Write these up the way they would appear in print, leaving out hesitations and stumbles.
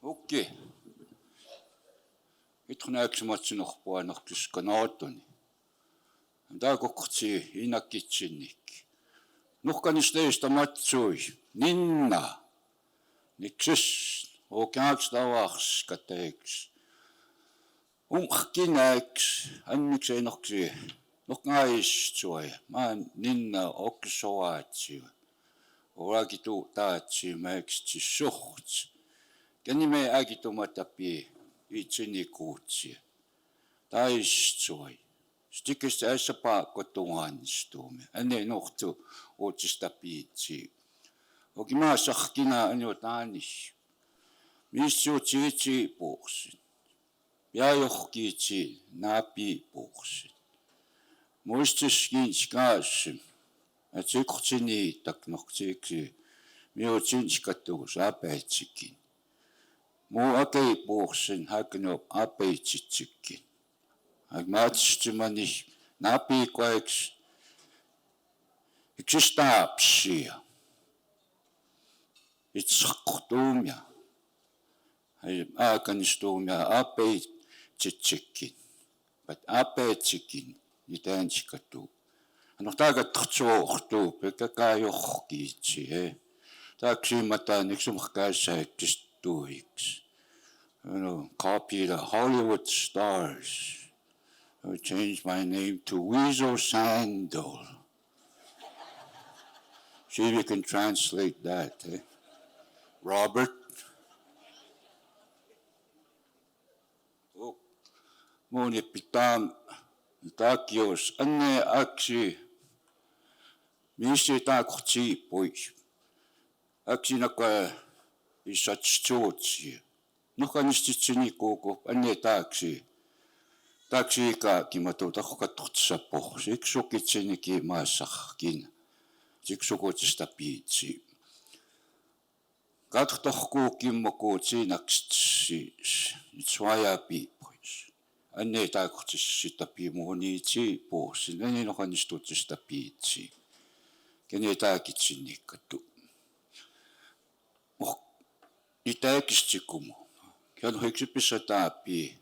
Okei. Itrunaaksumatsunorpuanertuskanaattuni. Taakoqti inakkitsinnik. Nuqqanisteistamatsui ninna. Niksis okiaakstavaars kataaks. Umqkinaaks annikseenorksi nuqqaaistuai. Maan ninna oksoaatsiu. Orakitu taatsi maakstissort. Kanime agitumatapi itsinikuutsi. Taistuai. Stikistä ässäpä kotuanstuumi. Anne nohtu uutista piitsi. Oki maa sahkina anjotaanis. Missuutsi puuksin. Piajohkiitsi naapi puuksin. Muistiskin skaassim. Atsikhtsini taknohtsiksi. Miutsinskatuus apaitsikin. Muu akei puuksin hakno apaitsitsikin. Agmaatsimani napiikoiksi iksistaapsia. Itsaqtuumia. Aakanistuumia apaitsitsikin. Pat apaitsikin nitaansikatu. Taagatsuortuu pekakaajohkiitsi. Taaksimataan iksumaqkaassaakkistuiksi. Copy the Hollywood stars. I would change my name to Weasel Sandal. See if you can translate that, eh? Robert. Oh, moni pitaan takios anne aksi. Misi Aitsi'poyiiksi. Aksi naka isatsuutsi. Nuqqanistitsiniikuuku anne taaksi. Taksiika kimatu taqqattortisappo. Siksukitsiniki maassarkin. Siksukutista piitsi. Kattorkuu kimmokuutsinaksti Aitsi'poyiiksi. Anne taakortissita piimuuniitsi puusin. Anne nuqqanistutista piitsi. Kene taakitsinnikkatu. Itaakistikumu. Kian hiksipissataapi.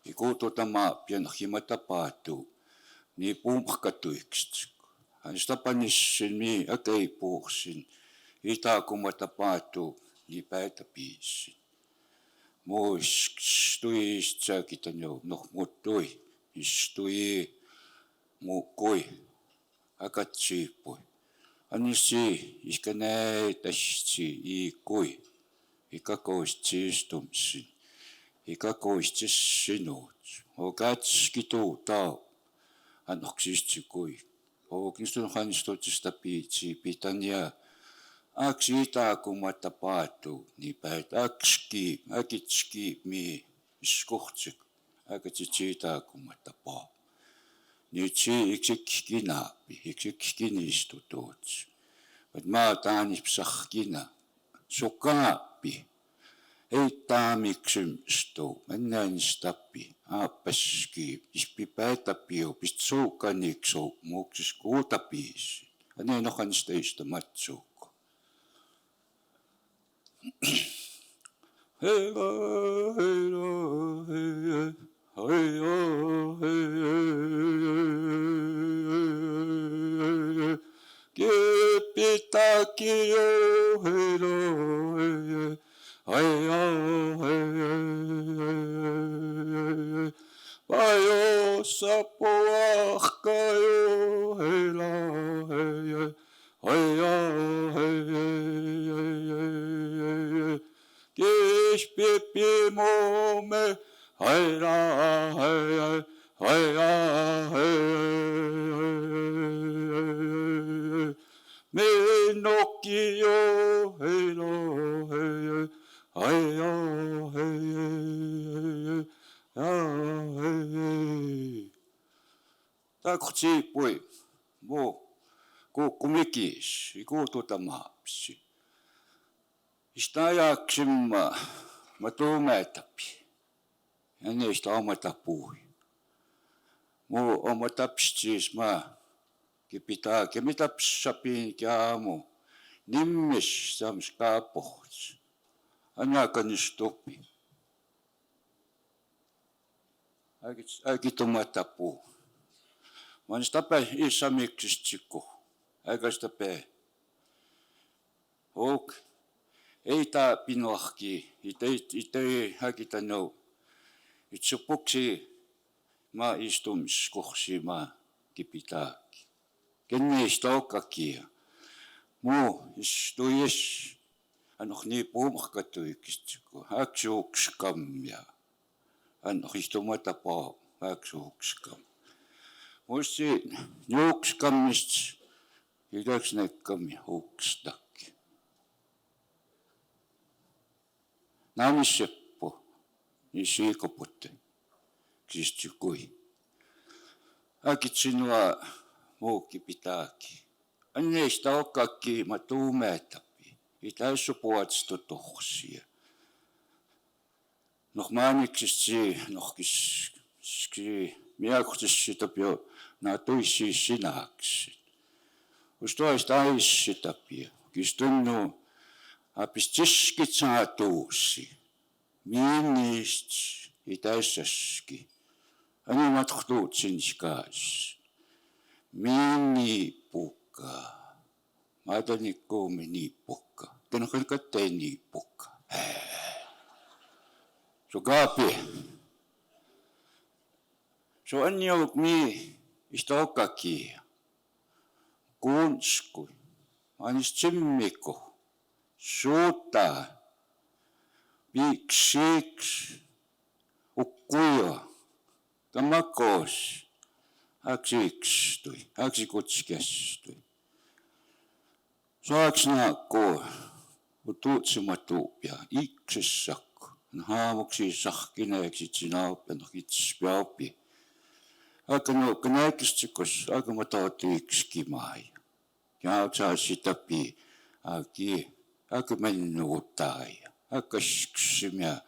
Ikuututama pianhimatapaatu. Ni puumqkatuikst. Anstapanissinmi akei puursin. Itaakumatapaatu ni päätapiissin. Muistuistakitanyo nohmuttui. Istui muukui. Aitsi'poi. Annissi iskanäätästi iikui. Ikakoististumsin. Ikakoistissinut. Okatskitu tau. Anoksistikui. Okinstunhanistutista piitsi pitania. Aksi itaakumatapaatu. Nipäät akski. Akitski mi iskuhtsik. Akatsi itaakumatapaa. Nyt iksikkinaapi, iksikkinnistutuuts. Vat maataanissakkina, sukaapi, ei taamiksymstu, mennäänistappi, aappaski, ispipäätapiu, pist suukaniksu, muuksis kuutapiisi. Anne nokansteista matsuukko. Heila, heila, heila. Kepitakio hero Payo sapoakayo hela Kishpipi mome Hayra, hayra, hayra, hayra. Minokio, hayra, hayra, hayra, hayra. Aitsi'poi, mo, kumikis, ikuututamaapsi. Istajaksimma, matuumaatapi. Anneista omatapuui. Muu omatapstis ma kipitaa kemitapsapiin kiaamu nimmis sams kaapohts. Anakanistupi. Aikitomatapu. Manstape isamiksistiko. Aikastape. Ok. Ei ta pinoahki. Itei hakitano. Itsupuksi ma istumiskuksi ma kipitaaki. Kenne istokkakia. Mu istuis. Anoh nii puumakatuikistiko. Haksuukskammia. Anoh istumatapa. Haksuukskam. Musti juukskammist. Idaks nekkami hukstakki. Naamisseppu. Nii siikoputte. Kistikui. Akitsinua muuki pitaaki. Anneista okkakki ma tuumeetapi. Itäissu puolesta tohsia. Noh maaniksisi nohkis miakutissi tapio naa tuissi sinaaksi. Ustoista aissi tapio. Kistunnu apistiskit saa tuussi. Miinist itäissäski. Ani matkutuut sinskaas. Miini pukka. Maatanikkuumi niippukka. Kenokkattei niippukka. So kaapi. So anjouk mii istokkakia. Kuunskui. Anis tsimmikku. Suuttaa. Viiksiks. Ukkuja. Kamakos. Aksikstui. Aksikutskestui. Saaks naakku. Utuutsimatuupia. Iksessakku. Haamuksi sahkineeksit sinaupia. Itspiaupi. Akanu kanäkistikos. Akamataatiikskimaai. Jautsaa sitapi. Akamennuuttaai. Akasksimiä.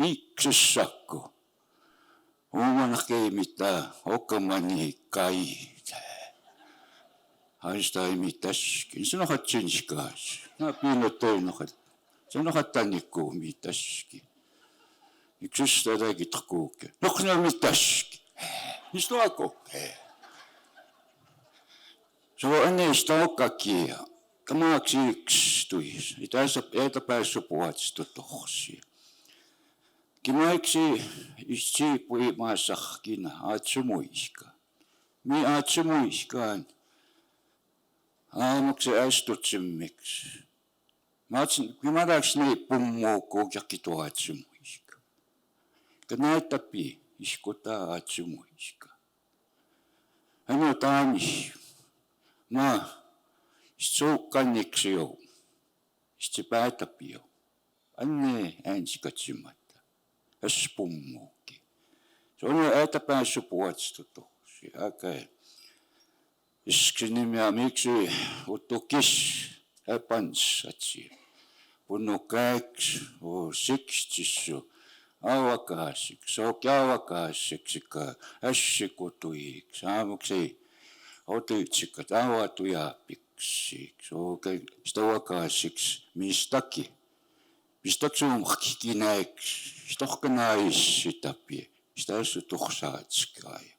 Iksessakku. Umanakei mitään. Okamani kaita. Haista ei mitäskin. Sanohat sinskaas. Nää piinotoi nohat. Sanohat tannikkuun mitäskin. Iksessä rääkit kuuke. Nokna mitäskin. Istuako? Se on enneistä okkakia. Kamaksi ikstuis. Eitä päässyt puhutsista tohsia. Kimaiksi Aitsi'poyiiksi maasahkina Aitsi'poyiiksi. Mi Aitsi'poyiiskaan. Aamuksi äistutsimmiksi. Mä rääks nii pummuukuu jakkitu Aitsi'poyiiksi. Ka näitäpi iskutaa Aitsi'poyiiksi. Hän on taanis. Mä istuukkanniksi jo. Isti päätäpi jo. Anne äänsikatsimata. Espummuuki. Se on jo äitä päässyt puolesta tohsi. Äkä. Iski nimiä miksi uttukis äpanssatsi. Punnu käiks o sikstissu. Auakaasiksi. Se on auakaasiksi. Ässikutuiksi. Aamuksi otitsikat avatujaapiksi. Se on sitä auakaasiksi. Mistäkin. Mistäks umhki näiksi. Stohkanaissi tapie. Sitä ei tuhsaatskiai.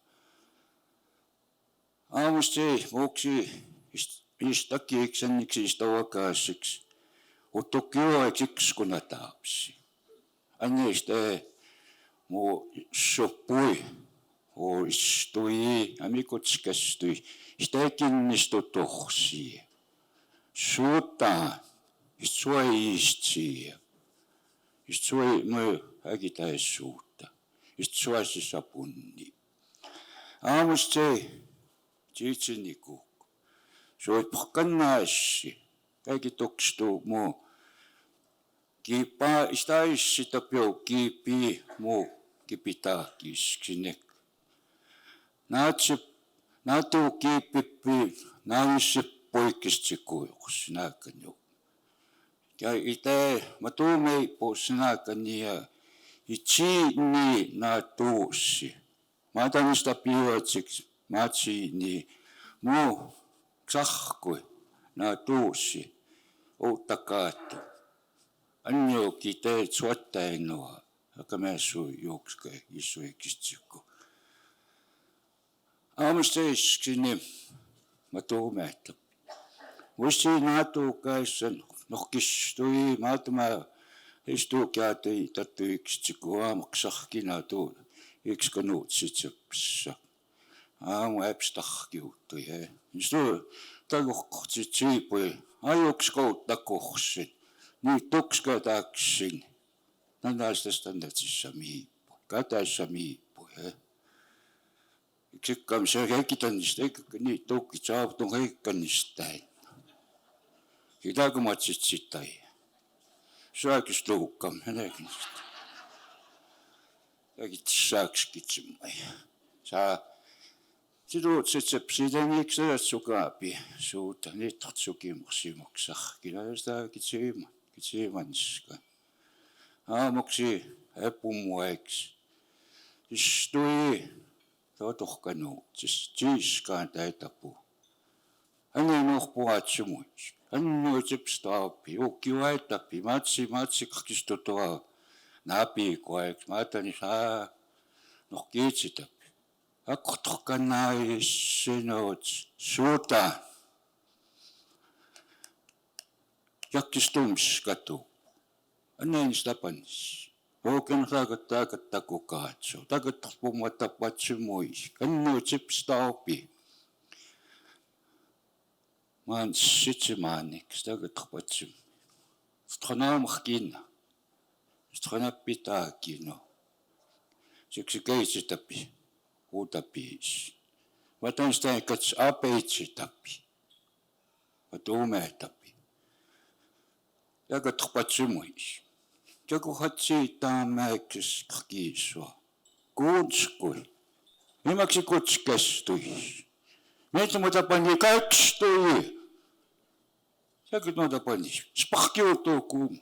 Aamusti muuksi mistäkiiksenniksi sitä auakaasiksi. Uttukioiksiksi kun taapsi. Anneista muu soppui. O istui. Amikutskastui. Sitä ei kinnistu tohsia. Suuttaa. Istui istsiä. Istui muu äkitäissuutta. Istui sapunni. Aamusti tiitsini kuukku. Se oli pakkannaissi. Kaikki tokstuu muu. Kiipaa istaissi tapio kiipii muu kipitaakiskinek. Naatuu kiipippi naisippoikiksi kuuksi nääkänju. Ja ite matuumei puusinaakani ja itsiini naatuussi. Maatanista piuatsiksi maatsiini muu ksahkui naatuussi uutta kaatu. Anjo kita suottainua, akamässu juokska isuikistsikku. Aamusteis sinne matuumähtä. Voisi naatu kaissan nohkistui maatama istuukiaati tattu ikstsikku aamuksahki naatu ikskanuut sitsepsa. Aamu äpstahkiuttui. Istu takuhkohtsi tsiipui ajukskautta kohsin. Nyt tukska taksin. Nandaista standardsissa miippu. Kataissa miippu. Iksikkaan se heikkitannista, eikä niitä tukkit saavutun heikkannistain. Kitäkumatsit sittai. Saakis tuukkam, hänäkin sitä. Jäkit saaks kitsimai. Saa. Siduut sitsep siitä niiksä sukaapi. Suuta niitä sukimuksimuksah. Kitäistä kitsimanska. Aamuksi epumueiksi. Istui totohkanuut. Tiiskaan täitäpu. Hänen ohpuat sumuiksi. Hän noitsepstaapi. Ukkiuaitapi. Matsi kakistutua. Napi koeksi. Maatani saa. Noh kiitsitapi. Akkohkannaisinoot suuta. Jakkistumskatu. Annein stapanis. Hoken raakat takukaatso. Takat pumata patsumuis. Kannu tsipstaupi. Maan sitsimaaniks. Takat patsum. Stranaamahkina. Stranapitaakino. Siksi keitsitapi. Uutapiis. Vatan sitä kats Aitsi'poyiiksi. Vatuumähtäpi. Takat patsumuis. Joku hatsi taamäikses kiisua. Kuunskui. Mimaksi kutskestui. Meitä muuta pani kakstui. Joku muuta pani. Spahkiutuu kuum.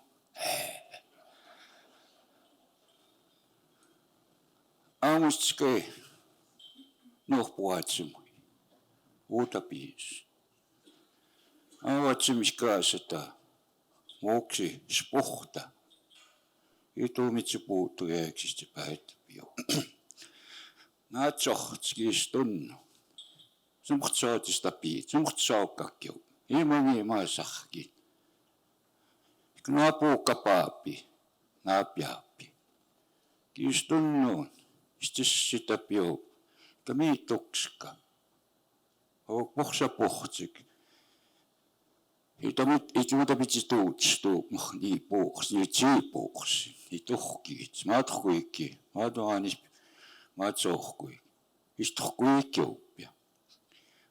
Aamustskei. Nohpuatsumui. Uutapiis. Avatsumiskaasata. Muuksi spuhta. Ituumitsi puuttu jääksisti päittäpio. Naatsohtskis tunnu. Sumhtsootista piit. Sumhtsookakkiu. Imani maasahki. Knaapuukapaapi. Naapjaapi. Kis tunnuun. Istissita pio. Kamiitukska. Pohsa pohtsik. Ituuta pitsi tuutstu. Nii puuks. Nii tsiipuuks. Nii tuhkiit. Maathuikki. Maatuaanis. Maatsohkui. Istuhkuikki uppia.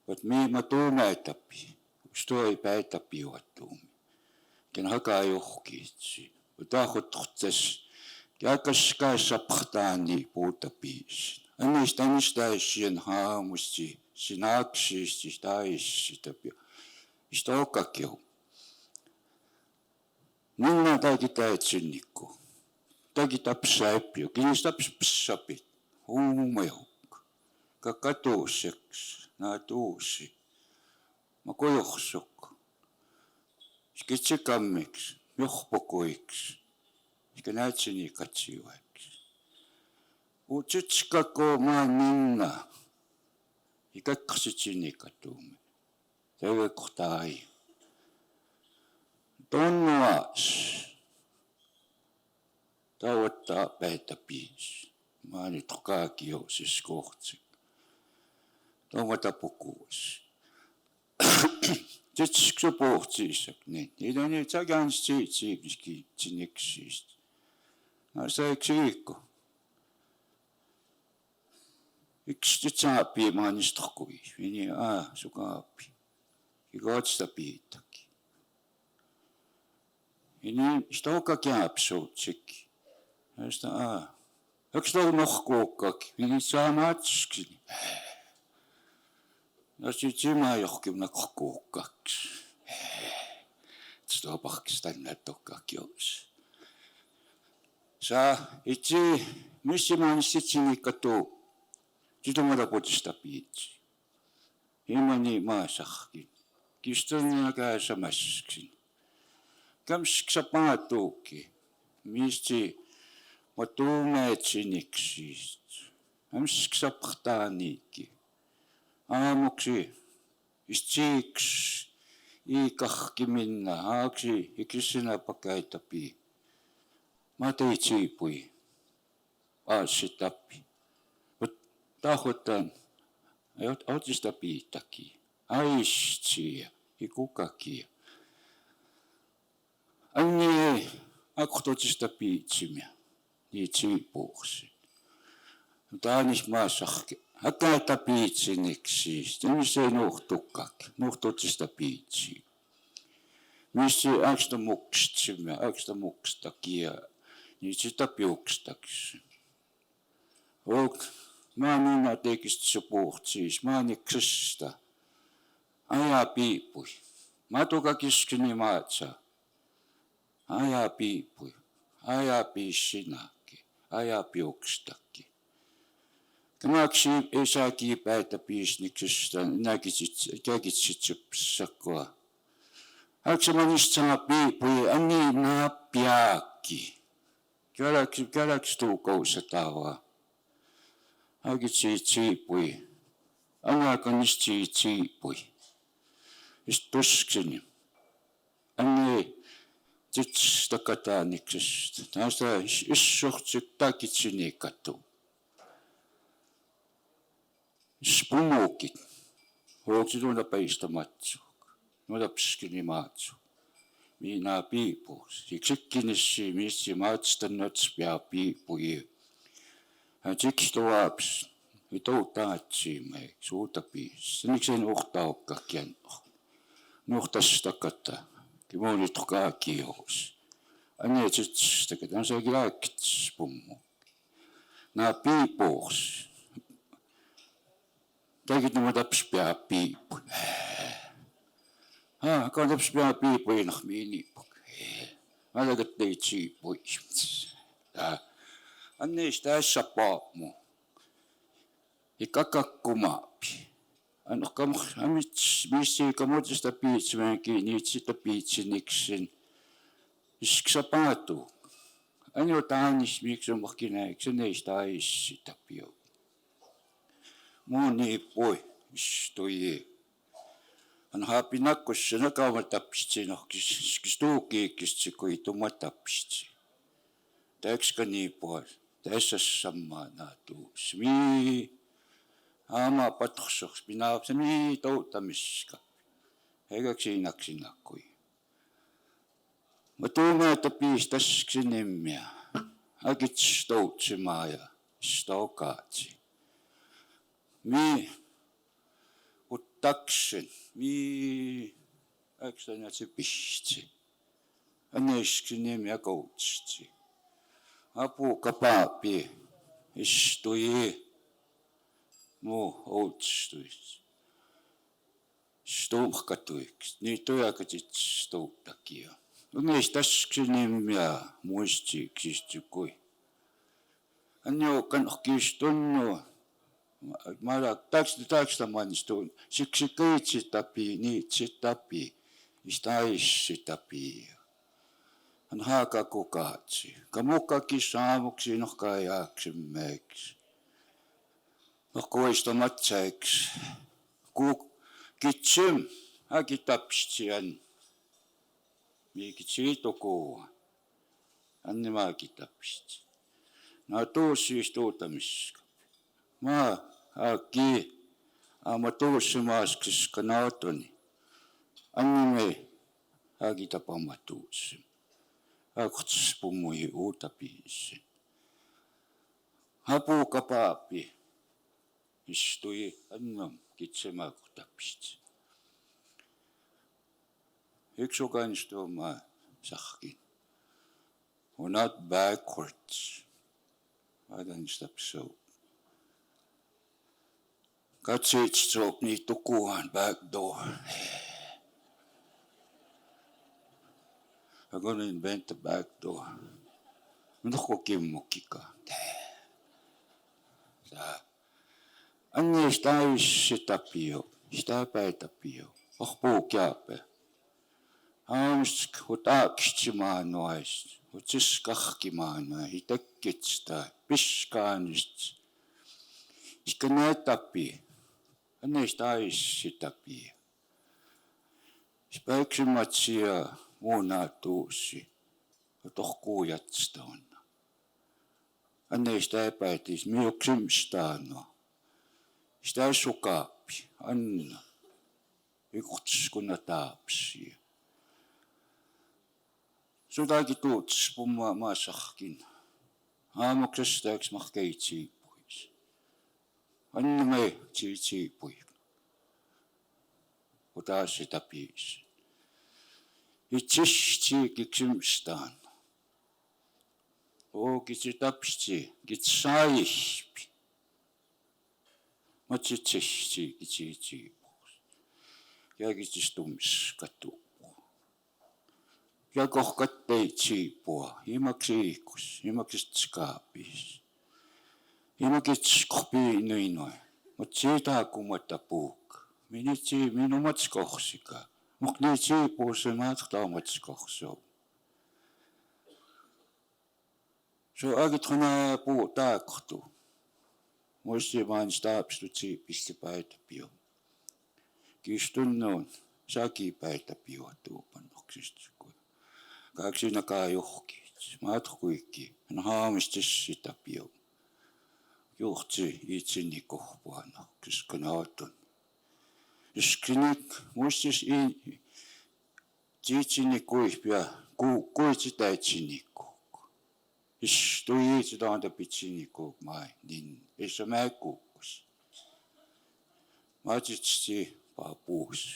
Vat miima tuumäitäpi. Stoi päitäpi juottuumi. Ken hakaa johkiitsi. Vatahuttuhtes. Kiakaskaissa pahtaani puutapiis. Annistaisien haamusti. Sinaksisti taissitapio. Istokakio. Minna taiki täitsinnikku. Taiki tapsaipio. Kinis tapspissapit. Huumeukka. Kakatuuseks. Naatuusi. Ma kojohsuk. Skitsikammiksi. Johpokuiksi. Ikä näitsini katsiueksi. Utsitskako maan minna. Ikä kaksitsini katuumi. Tewe kohtai. Tonnuas. Tauottaa päitä piis. Maani tokaakio siis kohtsik. Tomata pukuus. Titsiksu pohtsiisak niin. Niitä on niitä sakans tsiitsiipiski tsiniksistä. Saiksi viikko. Yksi titsaapi maanistokui. Vini sukaapi. Ikotsta piittaki. Vini stoka kiapsuutsik. Josta yksi tau nohkuukkaki. Vini saamaatski. No sitsimaa johkim nohkuukkaks. Stopakki tänne tokkakioos. Saa itse missimaan sitsinikatu. Sitomata potista piitsi. Imani maasahkin. Kistonnia käsä mäskin. Kamsiksapangatuuki. Misti matuumeetsiniksis. Kamsiksapahtaaniikki. Aamuksi istiiks iikahkiminna aaksi ikisina pakaitapi. Aitsi'poi aassitappi. Tahotan autista piittaki. Aistia ikukakia. Anni akutotista piitsimia. Aitsi'poiksi. Taanis maasahki. Hakaita piitsiniksi. Tämmöiseen nuhtutsista piitsi. Missä äkstä mukstsimme, äkstä mukstakia. Niin sitä piukstaksi. Mä minä tekistä se puhtsis. Mä niksesta. Ajaa piipui. Mä tuka kiskini maatsa. Ajaa piipui. Ajaa piissinaki. Ajaa piukstaki. Kanaksi ei saa kiipäitä piisniksestä. Näkitsit sepsakkoa. Aksamanista sana piipui. Anni naappiaakki. Käläks tuukoussa tavaa. Aitsi'poi. Annakanista Aitsi'poi. Istuskini. Anni titstakataaniksesta. Tästä issohtsit takitsini katu. Spumukit. Huoksit tuonta peistä matsuuk. Nuota pskini matsuuk. Minä piipuus. Siksikkinissi missi matstannats pää piipui. Hän sikstuaaps. Ito taatsimme. Suuta piis. Seniksen uhtaukka kienno. Nuhtasta kata. Kimonit kaakios. Anne tsitstakata. Hän saa kilaakits pummuk. Nää piipuus. Täkit nämä taps pää piipui. Kan taps pää piipui nahmiinipuk. Mä takat Aitsi'poiksi. Anneista tässä paamu. Ikakakkumaapi. Missi kamotista piitsimänkin, niitä sitä piitsiniksen. Isksapaatu. Anjo taanis miksi on mahkinäiksi, neistä aissita pio. Moni poi, istui. Hän haapi nakkossa, nakauma tapsitsi, nohkis tuukiikkisti, kun ei tuma tapsitsi. Täkskä niin pois. Tässä samaa naatu. Smii. Aama patoksoks. Minä smii toutamiska. Eikäksi inaksinakkui. Mä tuumaa, että piistäski nimmiä. Akits toutsimaa ja staukaatsi. Mii. Uttaksen. Mii. Äksän ja se pistsi. Anneski nimmiä koutsti. Apu kapaapi. Istui. Muu outstuisi. Stuuhkatuiksi. Niin tojakatsit stuuhtakia. No neistä nimmiä muistiiksi kui. Anjo kanokkiis tunnu. Mä taaksta manistuun. Siksi keitsi tapii, niitsi tapii. Istaissi tapii. Hän haaka kukaatsi. Kamukkakin saamuksi nohkaa jaaksemmeiksi. Nohkoista matsaiksi. Kitsym. Haki tapsian. Miikitsi itokua. Anne maaki tapsi. Nää tuussis tuutamiska. Mä haki. Aama tuussi maaskiska naatoni. Anne me haki tapama tuussi. Hakutsis pummui uutta piisi. Hapu kapaapi. Istui annom kitsemää kutapist. Yksi organistuomaa sahkin. On not backwards. Adan stapsou. Katsit stroke ni tukuhan back door. I'm going to invent a back door. Nako kimmukika. Anne staisi tapio. Sitä päitapio. Puukiape. Aamsk hutaakkimaanois, utiskahkimaanoa, itakkitsta, piskaanist, iskaneetapi, anneista aissitapi. Späiksymatsia muunaatuusi, tohkuujatsta on. Anneista epäitis, miuksimstaanoa. Sitä sukaappi, anna, ykutskuna taapsia. Sutakin tuuts pummaa maasahkin. Aamuksesta eks mahke aitsi'poyiiksi. Anna me aitsi'poyiiksi. Otaas sitä piisi. Itsihti kiksymstaan. Ookitsi tapsti, kitsaihpi. Matsitsihti kitsiitsiipuus. Ja kitsistummis katuu. Ja kohkattei tsiipua, imaksi iikus, imaksit skaapis. Imakits kohpii nuinoi, mut siitä kumata puuk. Minu matskohsika, mut nii tsiipuu se maattaa matskohsou. So agitona puu taaktu. Muisti vaan staapstu tsiipistä päitäpio. Kistunnoon, saki päitäpio tuupannoksista. Kaksi nakaa johki, matkuikki, hän haamistis sitä pio. Juhtsi itseni kohpuana, koska naaton. Jos klinik muistis itseni kuihpia, kuitsi täitseni kohku. Jos tuli itse taanta pitseni kohku mai, niin ei se mä kuukus. Matsitsi paapuus.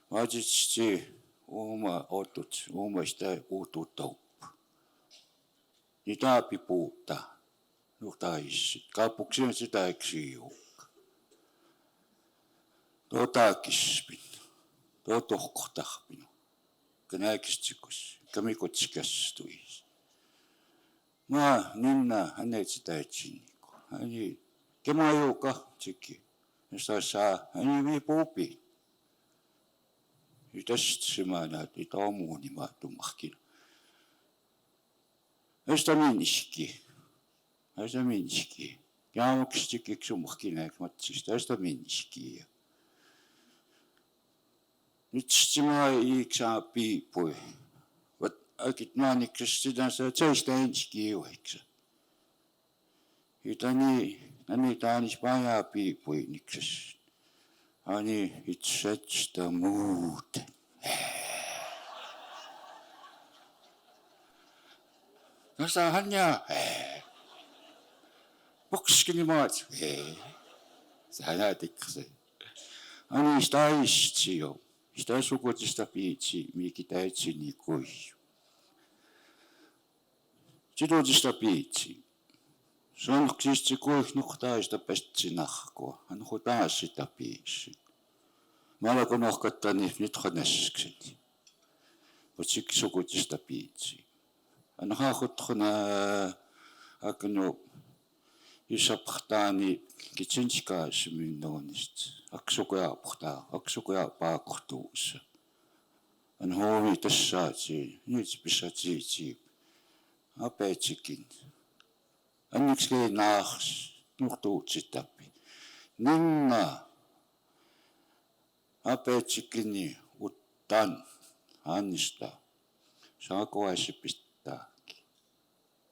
Matsitsi Oma otut, omasta uututauppa. Niitä api puuttaa. Nuhtaisi. Kaupuksi on sitä eksijuukka. Tuo taakispin. Tuo tohkohtahpin. Kanäkistikus. Kamikotsikästuisi. Mä ninna hänet sitä etsinniku. Häni kemajuuka tiki. Jos saa häni vii puupiin. Tästä semana, että aamuuni mahtumahkin. Tästä minski. Jaamuksi kiksumahkin näkmätsis, tästä minski. Nyt mä iiksaa piipui. Akit naaniksesta sitä seistä enski juoiksa. Näni taanis pajaa piipui niksessä. Ani itsestä muuten. No saahan jää. Pokskini maat. Sähän näetikkase. Ani sitä aistsi jo. Sitä sukutista piitsi, mikä täitsini kuihju. Sidotista piitsi. Sonksista kuihnuhtaista pestsi nahkoa. Hän hutaa sitä piisi. Mä alkoin ohkattaa nyt haneskset. Mutta siksi sukutista piitsi. Hän haahutuna aknu isapahtaani kitsinskaasi minnoonista. Aksukoja paakohtuussa. Hän huomi tässä saatsi. Nyt pisa tsiitsi. Apeetsikin. Anneksi naahs, nuhtuutsitapi. Ninna, apeetsikini uttan, annista, saakoaisi pistääkin.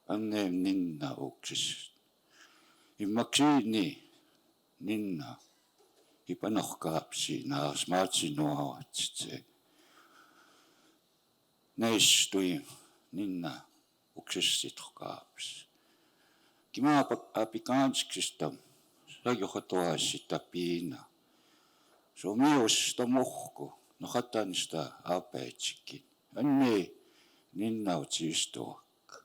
Anneem ninna uksis. Immaksiini, ninna, ipanohkaapsi, naas maatsi nuohatsitse. Neistui, ninna, uksis sithokaapsi. Kima apikanskista sajohtoa sitä piina. Se on miusta muhku, no hatanista apeetsikin. Anne ninna otsiistuokka.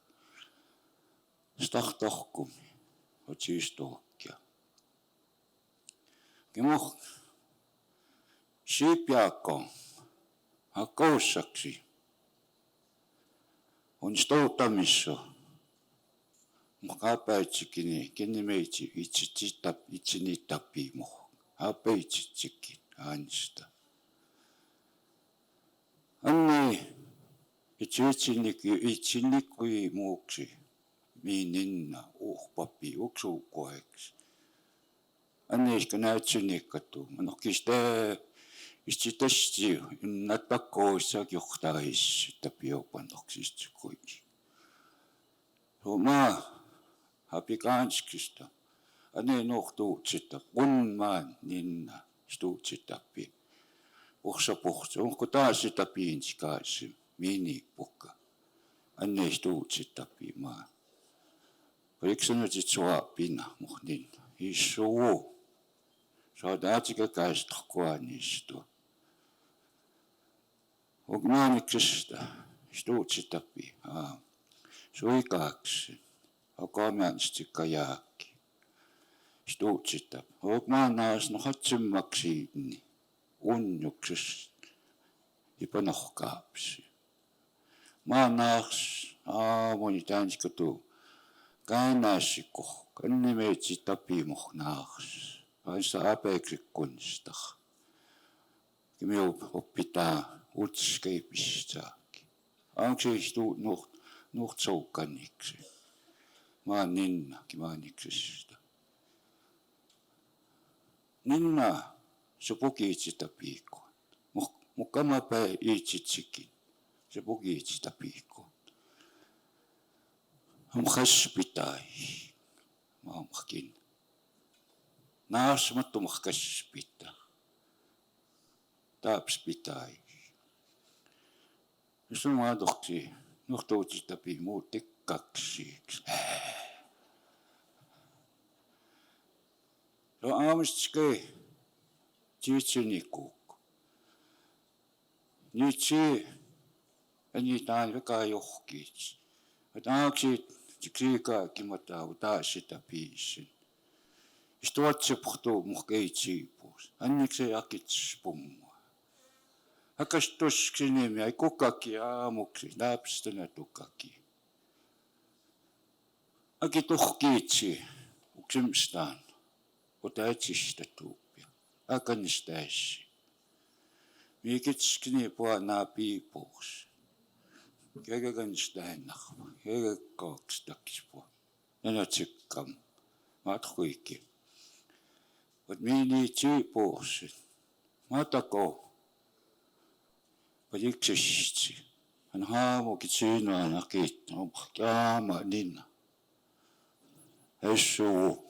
Stahtohkumi otsiistuokkia. Kima siipjaakon hakoussaksi on stoutamissa. Apeitsikini, kenne meitsi itse niitä tapimu. Apeitsikin ansta. Anni itsinnikui muuksi miininna uhpappi uksuukoeksi. Anni iska näytsinnikkatu. Manokista istitasti innattakkoissa johtaisi tapiopannoksistukui. Roma hapikanskista. Anni nohtuutsita kunmaan ninna stuutsitappi. Puhsa. Onko taas sitä piinskaisi miinipukka? Anne stuutsitappi maa. Oliko se nyt sit sua pinna muhnin? Isuu. Saadaatika käistokkoa niistä. Onko maaniksesta stuutsitappi? Suikaaksi. Onko mielestä jaakki? Stuutsitappi. Onko maanaas no hatsimmaksi inni? Unnuksesta. Ipanohkaapsi. Maanaas aamuni tänskatu. Käänäisikko. Kannimeitsi tapimohnaas. Aissa apeeksi kunstah. Kimiu oppitaa utskeipistaakin. Onko se nuhtsoukanniksi? Maan ninna kimaaniksesta. Ninna se pukiitsi tapiikkoon. Mukama päin iitsitsikin. Se pukiitsi tapiikkoon. Mukhaspitai. Maamahkin. Naasmattu mukhaspita. Taapspitai. Jos on maadoksi, nuhtuutsi tapii muut tekkaksiiksi. No aamistskei. Tiitsini kuukku. Nyt se. Ja niitä on väga johkiits. Että aaksit. Siksiikaa kimataa taas sitä piisin. Istuatse puhtuu muhkeitsiipuus. Anniksi akits pummua. Hakas toskinemi ei kukaki aamuksi. Läpstänä tukaki. Aki tuhkiitsi. Uksimstaan. Ota etsistä tuupia. Akanistäisi. Miikitskini puanaa piipuus. Kega kanistäännahva. Kega kaaks takispua. Nänä tsikkam. Matkuikki. Vat miini tsiipuusin. Matako. Paliksistsi. Hän haamukin tsiinoana kiittää. Jaama ninna. Hessuu.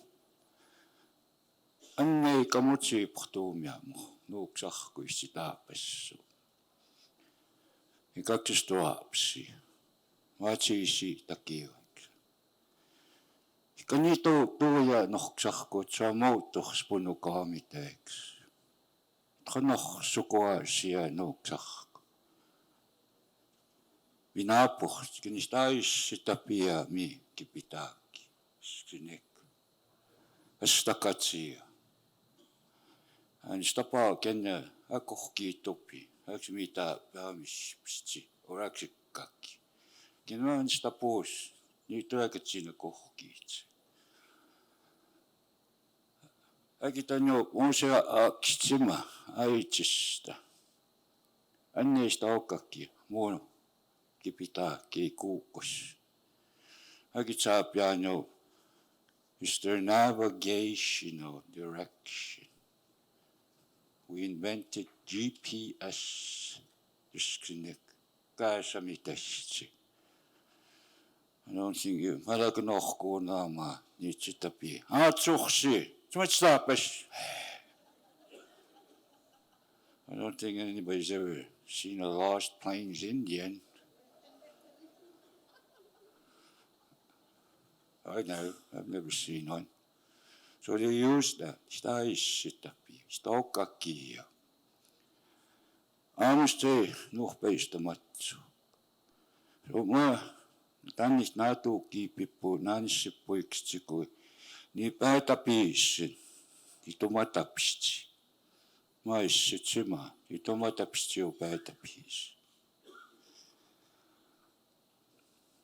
Annei kamutsi puhtuumiamu. Nuuksahkuissi taapessu. Ja kaksi tuopsi. Vatsiisi takivaiksi. Eikä niitä tuoja nohksahku, että saa muuttuisi punukaamiteeksi. Tanoh sukuaisia nohksahku. Minä puhutkin, niistä aissi tapia miikki pitääkin. Sinek. Sitä katsia. Hän tapaa kenne akohkii topi. Äksi mitä päämispsti. Oraksi kakki. Kenne hän sitä pois. Niin työkät siinä kohkiitse. Äki tän jo uusea aksitsima aitsista. Anneista okakki. Muun kipitää kei kuukos. Äki saa pian jo. Is there navigational direction? We invented GPS. Just käsamitästi. I don't think you. Malaka nohkuun naamaa. Niitä sitä pii. Aatsuksi. Sumat staapas. I don't think anybody's ever seen a lost plains Indian. I know. I've never seen one. So they use that. Sitä sitä pii. Sitä okkakia. Aamusta ei nuhpeista matsu. So mä tännistä näytuukin pippu Aitsi'poyiiksi, kun niin päätäpiisin. Itomatapsti. Mä issit sima. Itomatapsti on päätäpiisi.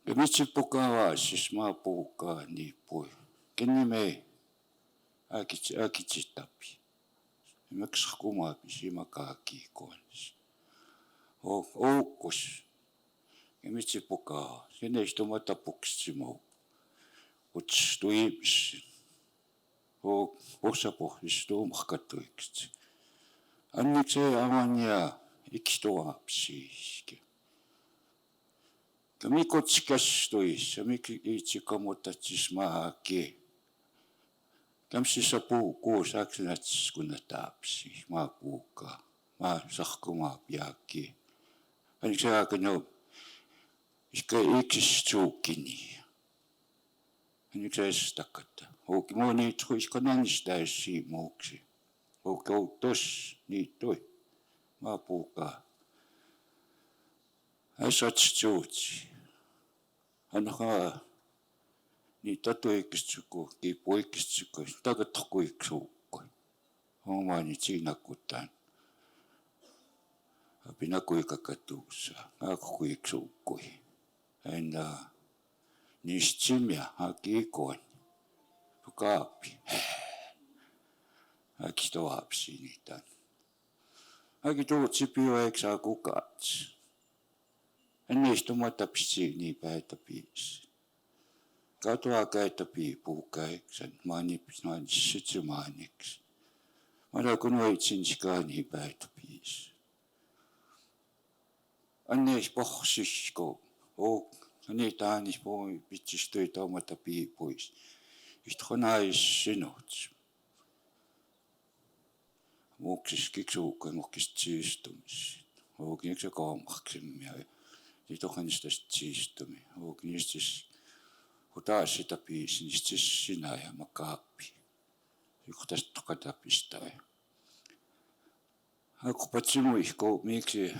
Ja mitsi pukaa siis mä puhukaa niin pui. Kenni me äkitsi tapi. Miksi kumaapi sima kaakii koonissa. o oukos. Aitsi'poka, sinne istumata puksimo. Uts tuips. O osapo istumakatuiksi. Anniksi amania ikstuapsiiski. Kamikotsikas tuis, amiki itsikamotatsismaaki. Kamsissa puukuu saksinats kunnataapsi, maa puukaa, maa sahkumaa piakki. Anniksi aakano, iska iksistuukini. Anniksi estakata. Ouki muu niitru iska nannistaisi muuksi. Ouki outos niittui, maa puukaa. Aitsi'poyiiksi. Annakaa niin tatuikistsuku, kiipoikistsuku, tagatkuiksuukku. Omaani siinakkutaan. Pinakuikakatuussa, akkuiksuukku. Aina niistimia hakiikoon. Kaapi. Akistoapsi niitä. Akituutsipioiksi akukaats. Enneistumata niin päätäpiis. Katoa käytä piipuukäiksen, maani sytsymaaniksi. Mada kun oitsinsikaan niin päätäpiis. Anneis pohsisko, niitä annis pohoi pitsistöitä omata piipuis. Ihtonais sinut. Muuksis kiksuukka muukis tsiistumis. Oukniikse kaamaksimia. Ihtohanista tsiistumi. Oukniistis taas sitä piisi, niin sitten sinä ja makaappi. Joku tästä katapistää. Aku patsimuihko, miksi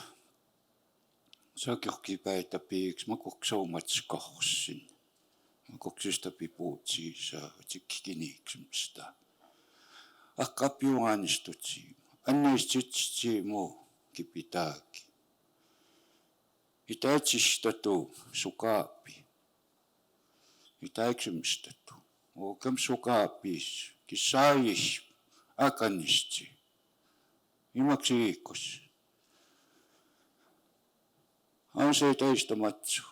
saakiohki päitä piiksi, mä koksaumatsi kahsin. Mä koksista pipuutsiisa, otsikkiniiksimistä. Akkapiuanistutsi, anneistutsi muu kipitääkin. Itäitsistatu sukaappi. Mitä eksymistettu. Okam sukaapis, kisais, akanisti. Imaksi iikos. Ansei teistä matsu.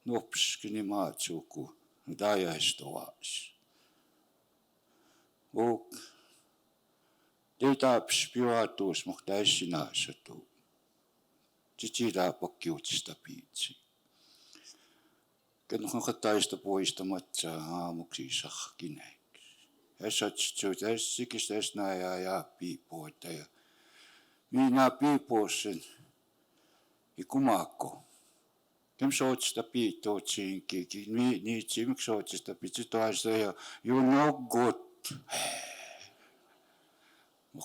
Nopskini maatsuku. Dajaistoas. Ok. Teitaaps piuatuus muhtaisinaasatu. Titsitää pakkiutsista piitsi. Kun kataista poistamatta aamuksi sahkineeksi. Ja satsui tässäkin täsnä ja piipoita. Ja minä piipoisen ikumaakko. Kem sootsta piitootsinkin. Niitsi miksi sootsta piitootsinkin. Ja you know good.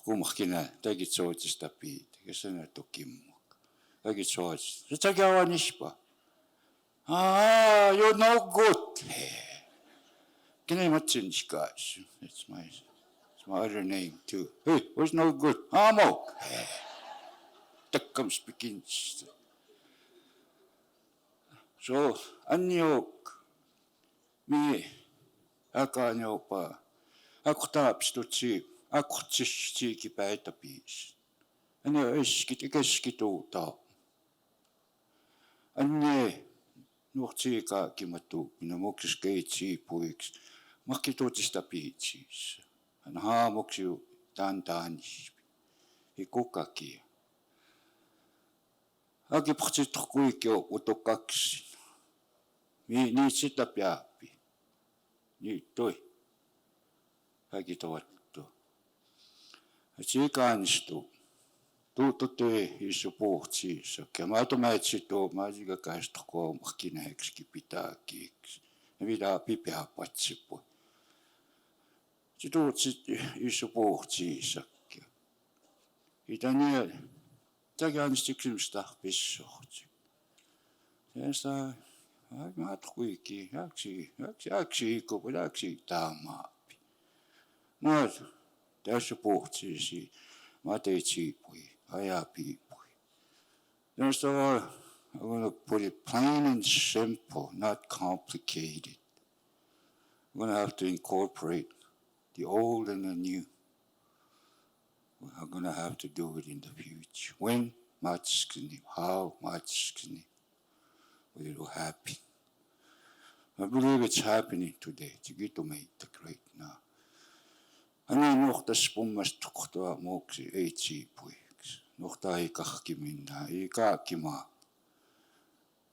Kumahkina tagit sootsta piit. Ja sanoi tukimmak. Tagit sootsta. Se tagi avanispa. You're no good. Can I matchin Scotch? It's my other name too. Hey, what's no good? Amok. That comes begins. So, anyok. Mi. Akanyopa. Akutapstutsi. Akutsiski päitäpiis. Anyo eskituuta. Anye. Nuhtsiika kimatu, minä moksis Aitsi'poyiiksi. Makki tuotista piitsissä. Hän haamoksi tantanis. Ei kukakin. Aki puhutsit kuikio utokaksin. Niitä sitä piäppi. Niitä toi. Aki tuottu. Tsiikaanistu. Tuututtui iso puhtsiissa. Mä automaatsi tuo, mä olisin kaista kolmakineeksi pitääkiiksi. Ja mitä pipeä patsipui. Se tuutsi iso puhtsiissa. Itä niin, tämäkin on kysymystä pissohti. Ja mä kuikin, jaksi taamaapi. Mä tässä puhtsiisi, mä Aitsi'poyiiksi. Aitsi'poyiiksi. There's I'm going to put it plain and simple, not complicated. I'm going to have to incorporate the old and the new. I'm going to have to do it in the future. When? maatskini, how maatskini will happen. I believe it's happening today. Tigitumeita great now. Ani nuhtas pummas tuktua muuksi Aitsi'poyiiksi. Nuhta ei kahkiminna, ei kaakima.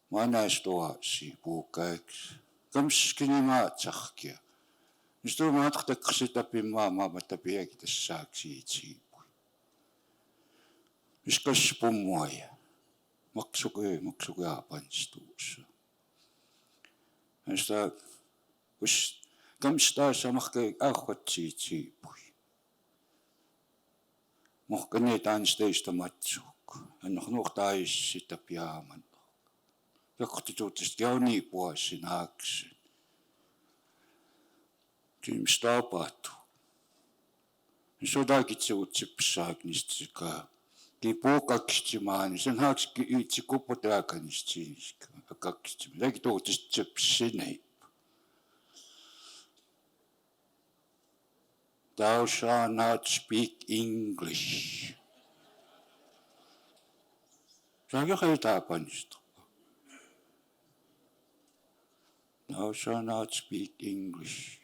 Manaistuaasi puukaiksi. Kamskini maatsahkia. Nistu maatkataksitapimmaa maamatapiakin tässaaksi Aitsi'poi. Niskas pummuaja. Maksukuja panstuussa. Nista us kamstaa samakkai auhkatsiitsipui. Mohkani tansteista matsuuk. Annoh nuhtaisi tapiaaman. Jaktituutista jauni puosin aaksin. Kims tapahtuu. Sodakitse utsipsaaknistika. Ki puukaksimaan, sen haakski itse kupoteakanistisiika. Kaksimaan. Läki tuutista tsepsinei. Thou shalt not speak English. Saanko heitaa panista? Thou shalt not speak English.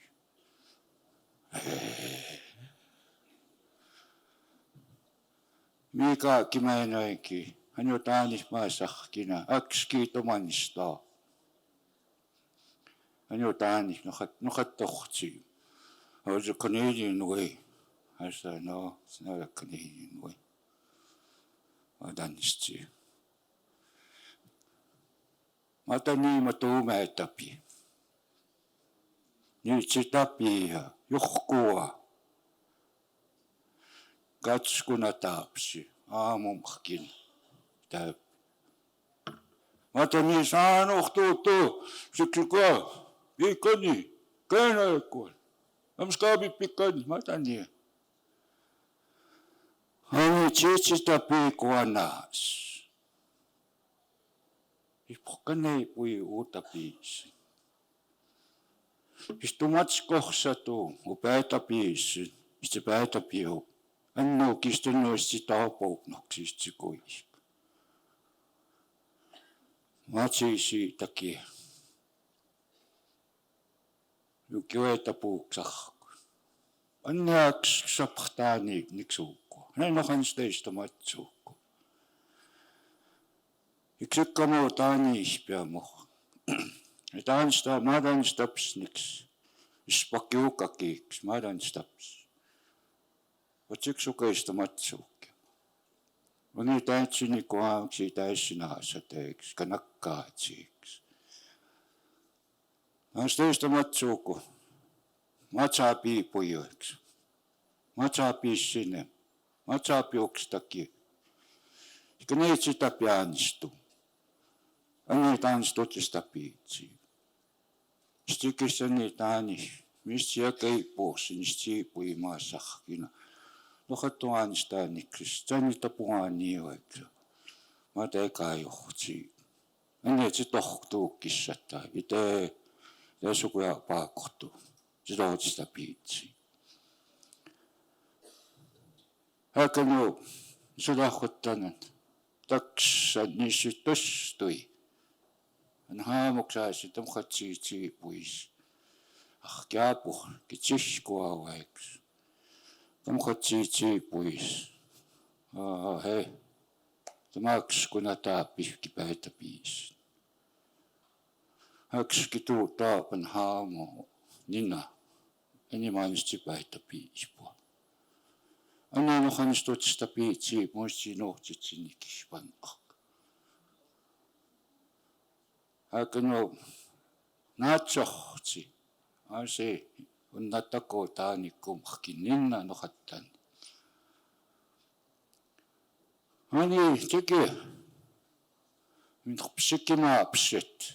Mikä kimäinoinkin, hän jo taanis maasahkina, akski tomanistaa. Hän jo taanis, nohat tohtsi. Was a Canadian way. I said, no, it's not a Canadian way. Dannisti. Mata nii matuume tapi. Nyt se tapia, johkua. Katskuna taapsi, aamumahkin täyp. Mata nii saanuhtuutu, syksykua, viikoni, käänäikkuun. Amskaabi pikani, mata nii. Ani tsitsita piikuanaas. Ipukkanei pui uutapiisi. Istumatskohsatu, upäitäpiisi, itse päitäpiu. Annu kistenuisti taapouknoksista kuisk. Matsiisi takia. Jukiueta puuksahku. Anniaks sapahtaani niksuukku. Näin ohansteista matsuukku. Iksikkamu taani ispiamuh. Taansta madanstaps niks. Ispakiukakiiks madanstaps. Otsiksukeista matsuukki. Oni täitsini kuaaksi täissinaasateiksi, kanakkaatsiiksi. Taansteista matsuukku. Aitsi'poyiiksi. Aitsi'pissine. Aitsi'piukstakin. Eikä ne sitä pianistu. Ani taanstutista piitsi. Stikissä niitä ääni. Mistä ja keipuuksi, niin Aitsi'poi maasahkina. Lohatu äänistä ääniksistä. Sä niitä puhaan niiveiksi. Mä teikä johti. Ani et se tohtuukissa tai itse. Ja sukuja paakohtuu. Se tohtuista piitsi. Häkännu. Se lahkottanen. Taksa niissä tostui. Hän haamuksaisi tomkatsi Aitsi'poyiiksi. Kiapu, kitsihkua vaiks. Tomkatsi Aitsi'poyiiksi. Hei. Tomaks kuna taapihki päitä piisi. Häkski tuu taapan haamu. Nina. Enimaanisti päitä piispua. Annan ohanistutista piitsi, muisti nohtitsin kispannak. Häkännu naatsohtsi. Asi on natako taanikkumahkin ninna nohattan. Ani teki. Min psikimaa psit.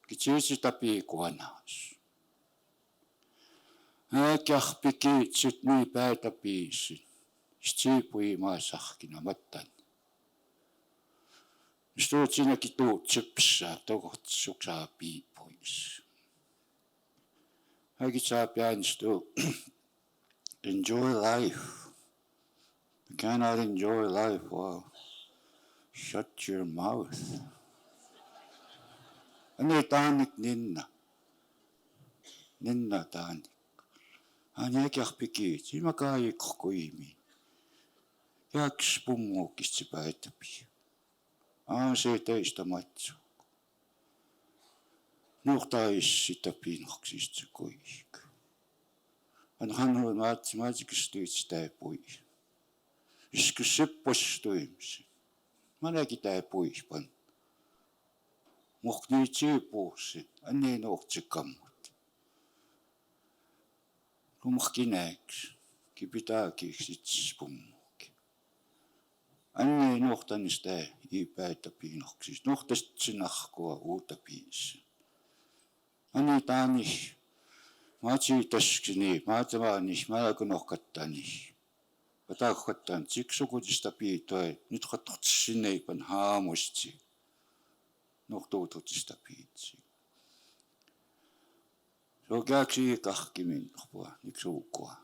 Kitsisi piikuanaas. Äkähpikiitsit nii päätä piisi. Aitsi'poi maasahkina mattan. Stuut sinäkin tuut tsipsaa, tokohtsuksaa piipois. Häkit saa pianistu. Enjoy life. cannot enjoy life. Wow. Shut your mouth. Ano taanik ninna. Ninna taanik. Anya kiarpiki. Simakai kokoimi. Jaks pummuukista päätäpi. Se teistä matsu. Nuhtais sitä pinhoksista kuihka. Hän on maatsikista tää puih. Iskus seppostuimsi. Mä näkin tää puihpan. Muhkni tsiipuusi. Anne nohtsi kammut. Lumahki näks. Kipitääkin sits pummuuki. Anne nohtanis tää ei päätä pinhoksista. Nohtaisi sinahkoa uutta piisi. Anne taani. Maatiitaskini, maatavaanis, malakunohkattanis. Pataakottaan siksukutista piitoi, nyt katsotsinneipan haamusti. Nohtuututista piitsi. Se on kääksi kahkimin, niksuukua.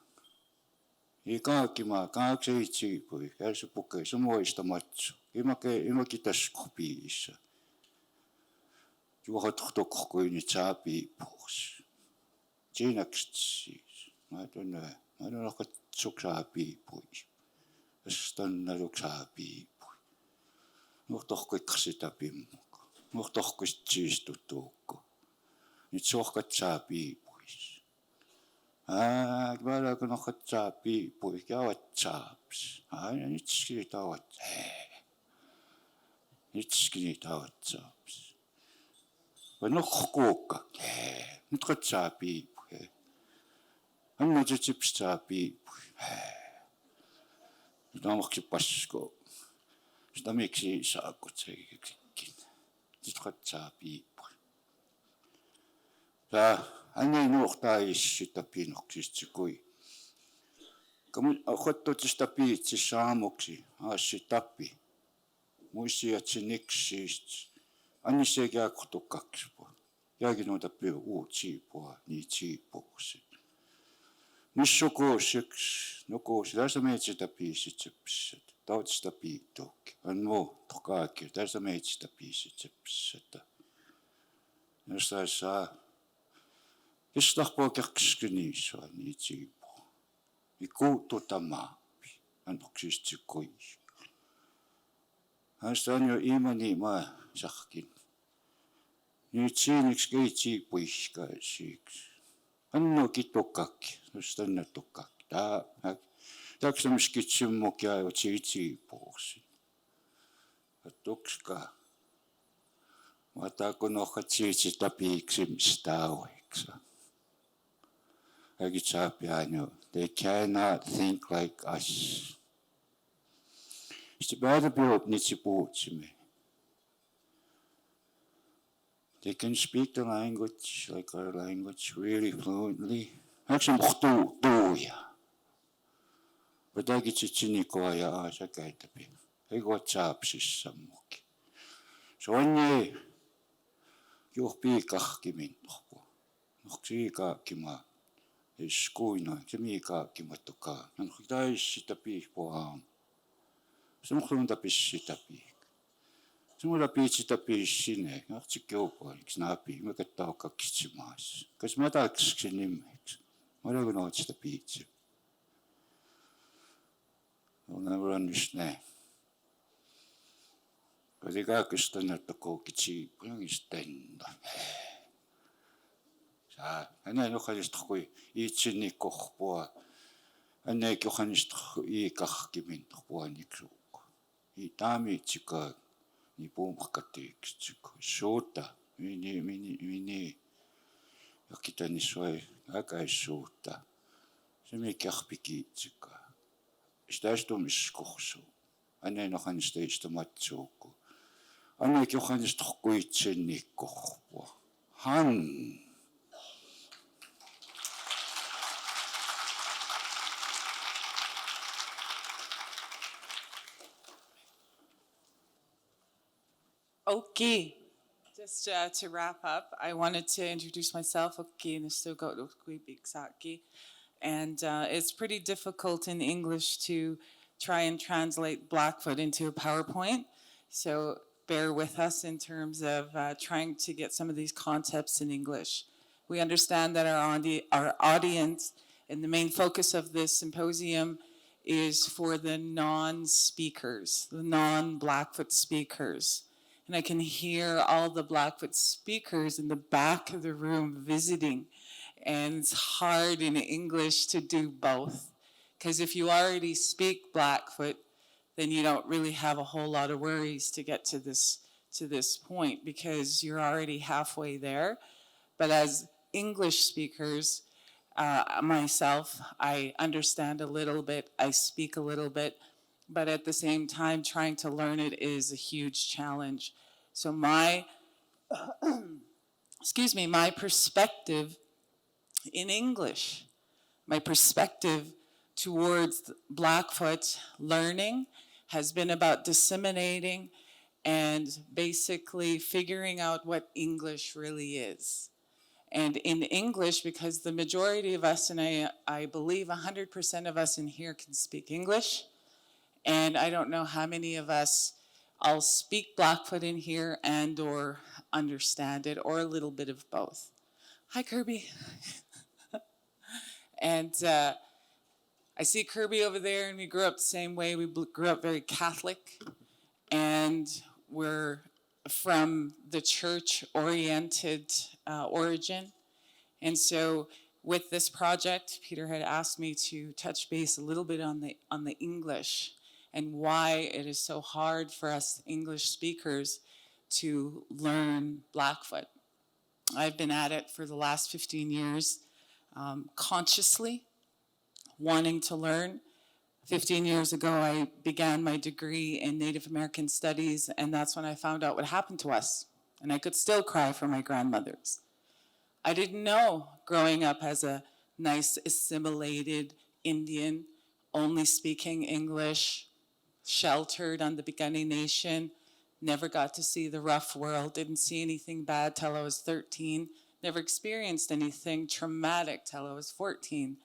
Ei kaakimaa, kaaksi Aitsi'poi, käysä pukee, se muista matsu. Imäki tasku piissä. Juohatohtokokuini saapiipuus. Siinäksi mä en ole katsoksaa piipui. Tästä luksaa piipui. Nuhtohkoikka sitä pimmuka. Nuhtohkoista siistutuukko. Nyt sohkat saa piipuis. Mä kun ohkat saa piipui. Käyvät saaps. Nyt skit avat. Nyt skit avat saaps. Vai nohkuukka. Nyt katsaa piipui. Anna se tsipsaa piipui. Nyt on maksi pasko. Sitä miksi saakut seikin. Nyt katsaa piipui. Hän ei nuhtais sitä pinoksista kui. Kun otettu sitä piitsissä aamuksi, aassi tappi. Muissi, että se niksistä. Anni se jääkutu 2 vuotta. Jääkin noita pyö Aitsi'poa, niin Aitsi'poksi. Nissukuusiksi, nukuusi. Tässä meitä sitä piisit sepset. Taut sitä piittuukin. On muu tokaakki. Tässä meitä sitä piisit sepset. Josta saa. Kestahpoa kerkskiniisua, niin Aitsi'poa. Niin kuututa maapi. Antoksista se kuih. Hästä on jo imani maa sahkin. Nyt siiniksi Aitsi'poiksi. Anno kitokakki, josta on tukakki. Täks on skitsin mukia jo Aitsi'poiksi. Tukska. Mä taakon ohat siitsitä piiksimistä aueksa. Äkit saapi aino. They cannot think like us. Sitten päätäpiot nitsi puhutsimme. They can speak the language like our language really fluently. Äksä muhtuu tuuja. Vätäkit sitsinikoa ja aasa käytäpi. Ei kuvat saapsissa muki. Se on ei. Juhpii kahkimin tohkua. Nohksii kaakkimaa. Ei skuinoin. Se mii kaakkimattukaan. Nohki tais sitä piihpoa aamu. Se muhtuun tapis sitä piih. Se mulla piitsi tapis sinne. Nohtsi keupoiksi naapii. Mä kattaa kakkitsi maassa. Kas mä taaksiksen nimmeksi. Mä olen noot sitä piitsi. Olen just näin. Kasi kaakista näyttää koukitsi. Pujangista tenda. Hän ei jokaisesta kui itsinni kohpua. Hän ei jokaisesta ei kahkimin kohpua niksuukko. Ei taamitsikaan. Niin puumakkatiiksi. Suuta. Mini. Jokitani soi. Äkäis suuta. Se mikä ahpikiitsikaan. Sitä istumiskohsuu. Hän ei jokaisesta istumatsuukko. Hän ei jokaisesta kuitsinni kohpua. Hän. Okay, just to wrap up, I wanted to introduce myself. Okay, and it's pretty difficult in English to try and translate Blackfoot into a PowerPoint. So bear with us in terms of trying to get some of these concepts in English. We understand that our audience and the main focus of this symposium is for the non-speakers, the non-Blackfoot speakers. And I can hear all the Blackfoot speakers in the back of the room visiting. And it's hard in English to do both. Because if you already speak Blackfoot, then you don't really have a whole lot of worries to get to this point, because you're already halfway there. But as English speakers, myself, I understand a little bit, I speak a little bit, but at the same time, trying to learn it is a huge challenge. So my perspective in English, my perspective towards Blackfoot learning has been about disseminating and basically figuring out what English really is. And in English, because the majority of us, and I believe 100% of us in here can speak English, and I don't know how many of us I'll speak Blackfoot in here and or understand it, or a little bit of both. Hi, Kirby. And I see Kirby over there, and we grew up the same way. We grew up very Catholic, and we're from the church-oriented origin. And so with this project, Peter had asked me to touch base a little bit on the English and why it is so hard for us English speakers to learn Blackfoot. I've been at it for the last 15 years, consciously wanting to learn. 15 years ago, I began my degree in Native American Studies, and that's when I found out what happened to us. And I could still cry for my grandmothers. I didn't know, growing up as a nice assimilated Indian, only speaking English, sheltered on the Beginning Nation, never got to see the rough world, didn't see anything bad till I was 13, never experienced anything traumatic till I was 14.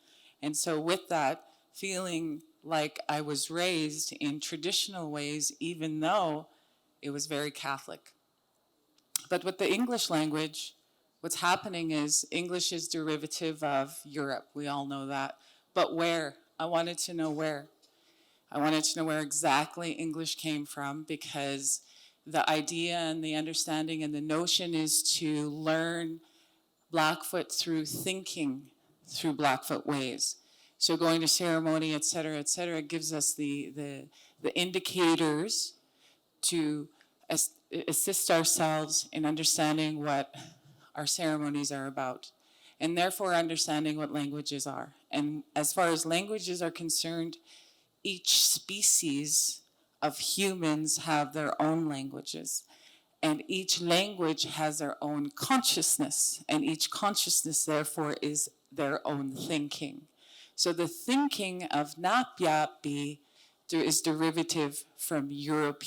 And so with that, feeling like I was raised in traditional ways, even though it was very Catholic. But with the English language, what's happening is English is derivative of Europe. We all know that. But where? I wanted to know where. I wanted to know where exactly English came from, because the idea and the understanding and the notion is to learn Blackfoot through thinking through Blackfoot ways. So going to ceremony, et cetera, gives us the indicators to assist ourselves in understanding what our ceremonies are about, and therefore understanding what languages are. And as far as languages are concerned, each species of humans have their own languages, and each language has their own consciousness, and each consciousness therefore is their own thinking. So the thinking of Napiapi is derivative from Europe,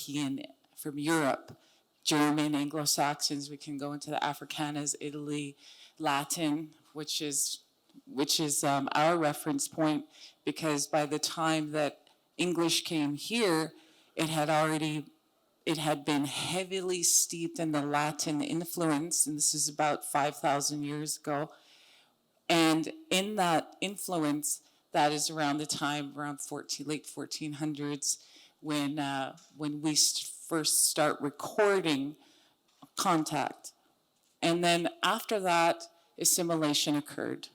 German, Anglo-Saxons. We can go into the Afrikaans, Italy, Latin, which is our reference point, because by the time that English came here, it had been heavily steeped in the Latin influence, and this is about 5,000 years ago. And in that influence, that is around the time, around late 1400s, when we first start recording contact. And then after that, assimilation occurred.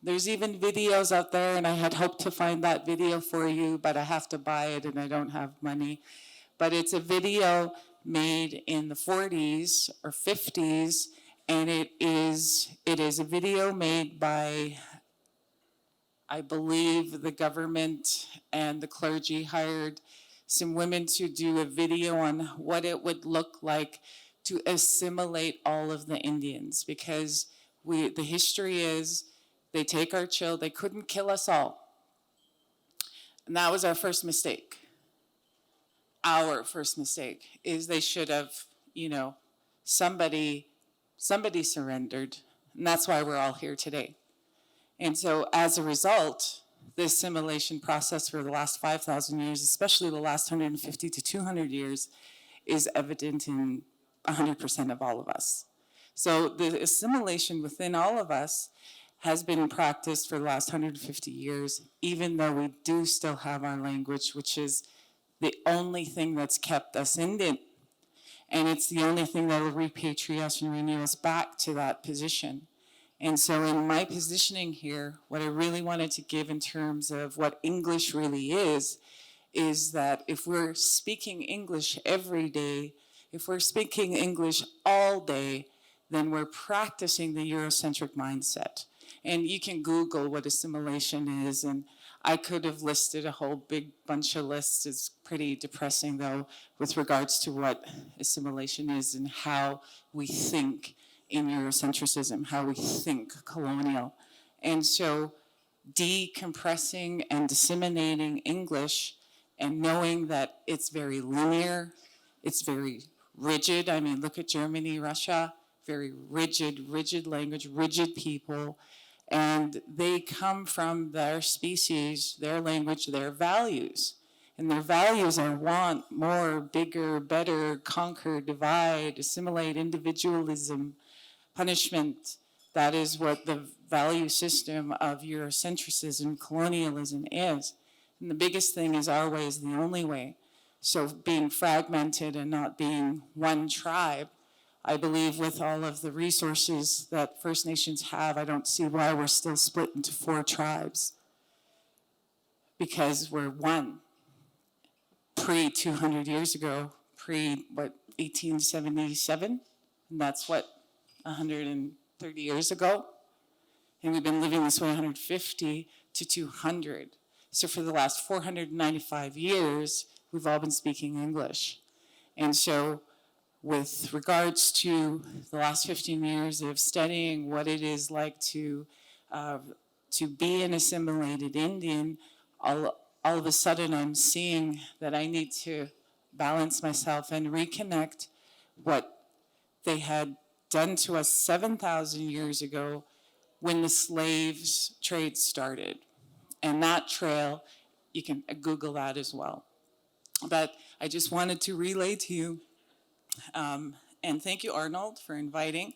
There's even videos out there, and I had hoped to find that video for you, but I have to buy it and I don't have money. But it's a video made in the 40s or 50s, and it is a video made by, I believe, the government and the clergy hired some women to do a video on what it would look like to assimilate all of the Indians, because the history is they take our children, they couldn't kill us all. And that was our first mistake. Our first mistake is they should have, somebody surrendered, and that's why we're all here today. And so as a result, the assimilation process for the last 5,000 years, especially the last 150 to 200 years, is evident in 100% of all of us. So the assimilation within all of us has been practiced for the last 150 years, even though we do still have our language, which is the only thing that's kept us Indian. And it's the only thing that will repatriate us and renew us back to that position. And so in my positioning here, what I really wanted to give in terms of what English really is that if we're speaking English every day, if we're speaking English all day, then we're practicing the Eurocentric mindset. And you can Google what assimilation is, and I could have listed a whole big bunch of lists. It's pretty depressing, though, with regards to what assimilation is and how we think in Eurocentrism, how we think colonial. And so decompressing and disseminating English and knowing that it's very linear, it's very rigid. I mean, look at Germany, Russia, very rigid language, rigid people. And they come from their species, their language, their values. And their values are want, more, bigger, better, conquer, divide, assimilate, individualism, punishment. That is what the value system of Eurocentrism, colonialism is. And the biggest thing is our way is the only way. So being fragmented and not being one tribe, I believe with all of the resources that First Nations have, I don't see why we're still split into 4 tribes. Because we're one. Pre-200 years ago, 1877? And that's what, 130 years ago? And we've been living this way 150 to 200. So for the last 495 years, we've all been speaking English. And so with regards to the last 15 years of studying what it is like to be an assimilated Indian, all of a sudden I'm seeing that I need to balance myself and reconnect what they had done to us 7,000 years ago when the slaves trade started. And that trail, you can Google that as well. But I just wanted to relay to you, and thank you, Arnold, for inviting.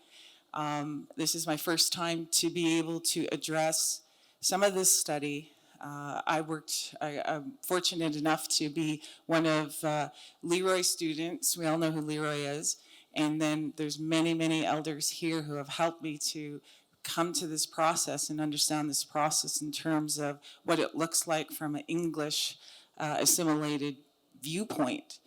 This is my first time to be able to address some of this study. I'm fortunate enough to be one of Leroy's students. We all know who Leroy is. And then there's many elders here who have helped me to come to this process and understand this process in terms of what it looks like from an English assimilated viewpoint,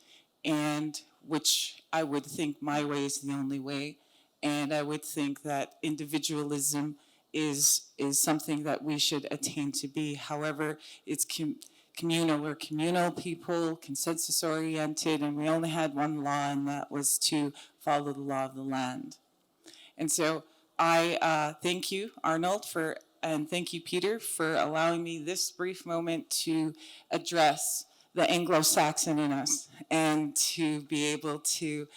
and which I would think my way is the only way. And I would think that individualism is something that we should attain to be. However, it's communal. We're communal people, consensus oriented, and we only had one law, and that was to follow the law of the land. And so I thank you, Arnold, and thank you, Peter, for allowing me this brief moment to address the Anglo-Saxon in us and to be able to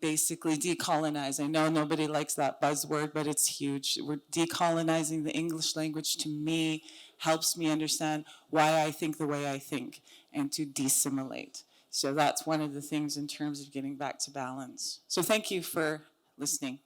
basically decolonize. I know nobody likes that buzzword, but it's huge. We're decolonizing the English language. To me, helps me understand why I think the way I think and to dissimilate. So that's one of the things in terms of getting back to balance. So thank you for listening.